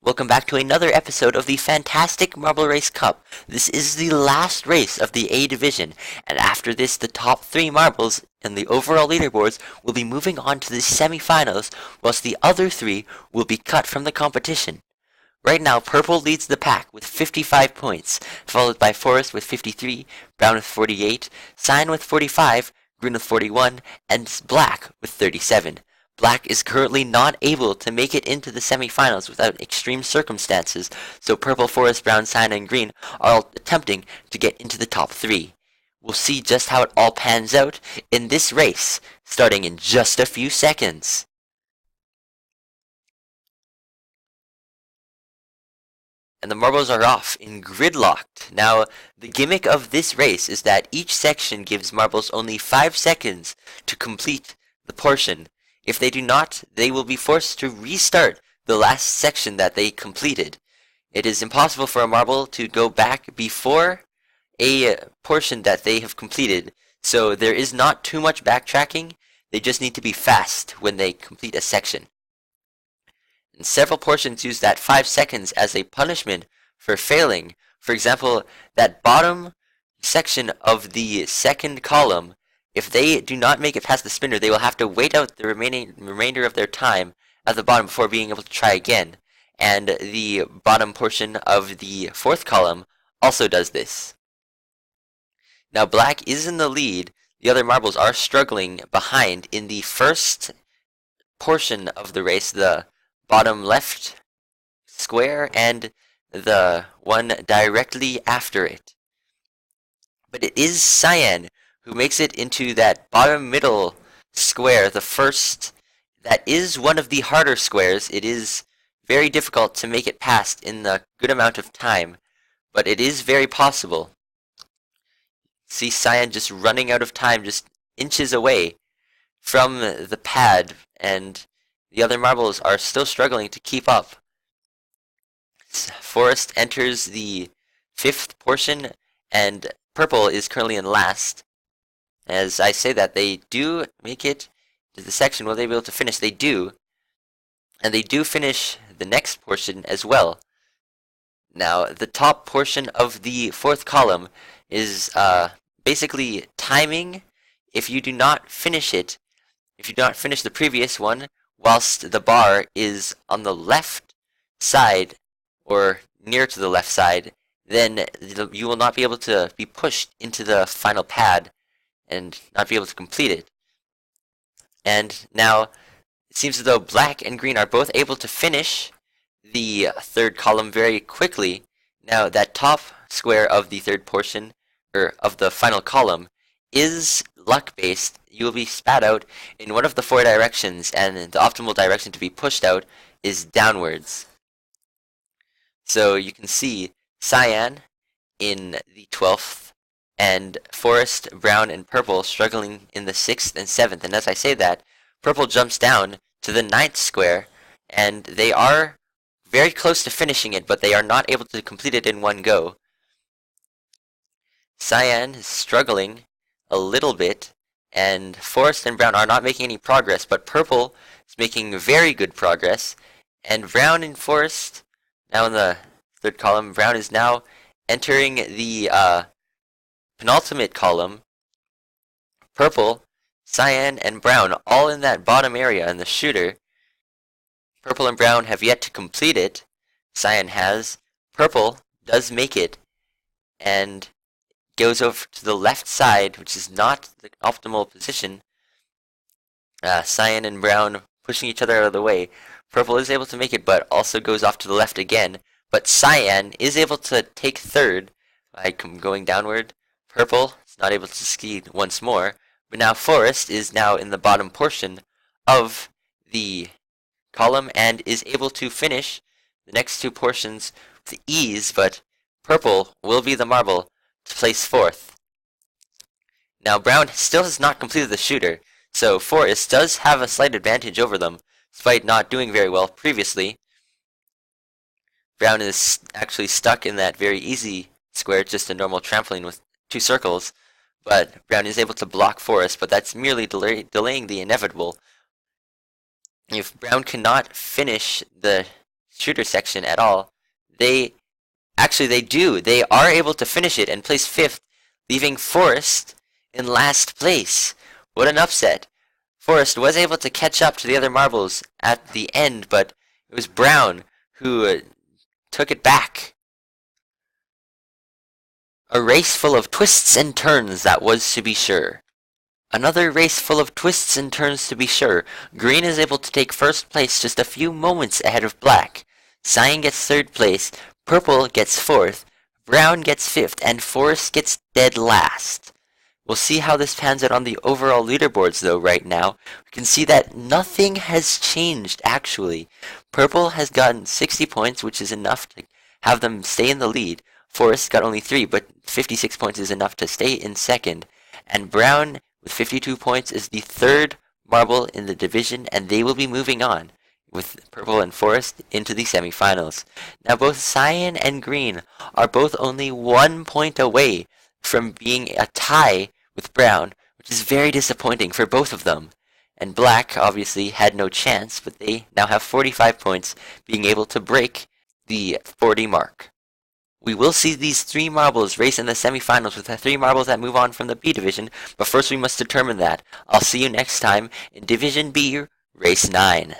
Welcome back to another episode of the Fantastic Marble Race Cup. This is the last race of the A Division, and after this, the top three marbles in the overall leaderboards will be moving on to the semifinals, whilst the other three will be cut from the competition. Right now, Purple leads the pack with 55 points, followed by Forest with 53, Brown with 48, Cyan with 45, Green with 41, and Black with 37. Black is currently not able to make it into the semifinals without extreme circumstances, so Purple, Forest, Brown, Cyan, and Green are all attempting to get into the top three. We'll see just how it all pans out in this race, starting in just a few seconds. And the marbles are off in gridlocked. Now, the gimmick of this race is that each section gives marbles only 5 seconds to complete the portion. If they do not, they will be forced to restart the last section that they completed. It is impossible for a marble to go back before a portion that they have completed, so there is not too much backtracking. They just need to be fast when they complete a section. And several portions use that 5 seconds as a punishment for failing. For example, that bottom section of the second column, if they do not make it past the spinner, they will have to wait out the remainder of their time at the bottom before being able to try again. And the bottom portion of the fourth column also does this. Now Black is in the lead. The other marbles are struggling behind in the first portion of the race, the bottom left square and the one directly after it. But it is Cyan who makes it into that bottom middle square, the first. That is one of the harder squares. It is very difficult to make it past in the good amount of time, but it is very possible. See Cyan just running out of time, just inches away from the pad, and the other marbles are still struggling to keep up. Forest enters the fifth portion, and Purple is currently in last. As I say that, they do make it to the section. Will they be able to finish? They do. And they do finish the next portion as well. Now, the top portion of the fourth column is basically timing. If you do not finish it, if you do not finish the previous one, whilst the bar is on the left side, or near to the left side, then you will not be able to be pushed into the final pad and not be able to complete it. And now, it seems as though Black and Green are both able to finish the third column very quickly. Now, that top square of the third portion, or of the final column, is luck-based. You will be spat out in one of the 4 directions, and the optimal direction to be pushed out is downwards. So you can see Cyan in the 12th, and Forest, Brown, and Purple struggling in the 6th and 7th. And as I say that, Purple jumps down to the 9th square, and they are very close to finishing it, but they are not able to complete it in one go. Cyan is struggling a little bit, and Forest and Brown are not making any progress, but Purple is making very good progress, and Brown and Forest, now in the third column, Brown is now entering the penultimate column. Purple, Cyan, and Brown all in that bottom area in the shooter. Purple and Brown have yet to complete it. Cyan has. Purple does make it, and goes over to the left side, which is not the optimal position. Cyan and Brown pushing each other out of the way. Purple is able to make it, but also goes off to the left again. But Cyan is able to take third by going downward. Purple is not able to succeed once more. But now Forest is now in the bottom portion of the column and is able to finish the next 2 portions with ease, but Purple will be the marble to place 4th. Now Brown still has not completed the shooter, so Forest does have a slight advantage over them, despite not doing very well previously. Brown is actually stuck in that very easy square, just a normal trampoline with 2 circles, but Brown is able to block Forest, but that's merely delaying the inevitable. If Brown cannot finish the shooter section at all. They do. They are able to finish it and place 5th, leaving Forest in last place. What an upset. Forest was able to catch up to the other marbles at the end, but it was Brown who took it back. A race full of twists and turns, that was to be sure. Another race full of twists and turns to be sure. Green is able to take 1st place just a few moments ahead of Black. Cyan gets 3rd place, Purple gets 4th, Brown gets 5th, and Forest gets dead last. We'll see how this pans out on the overall leaderboards though right now. We can see that nothing has changed actually. Purple has gotten 60 points, which is enough to have them stay in the lead. Forest got only 3, but 56 points is enough to stay in 2nd. And Brown, with 52 points, is the 3rd marble in the division, and they will be moving on with Purple and Forest into the semifinals. Now both Cyan and Green are both only 1 point away from being a tie with Brown, which is very disappointing for both of them. And Black obviously had no chance, but they now have 45 points, being able to break the 40 mark. We will see these 3 marbles race in the semifinals with the 3 marbles that move on from the B division, but first we must determine that. I'll see you next time in Division B, Race 9.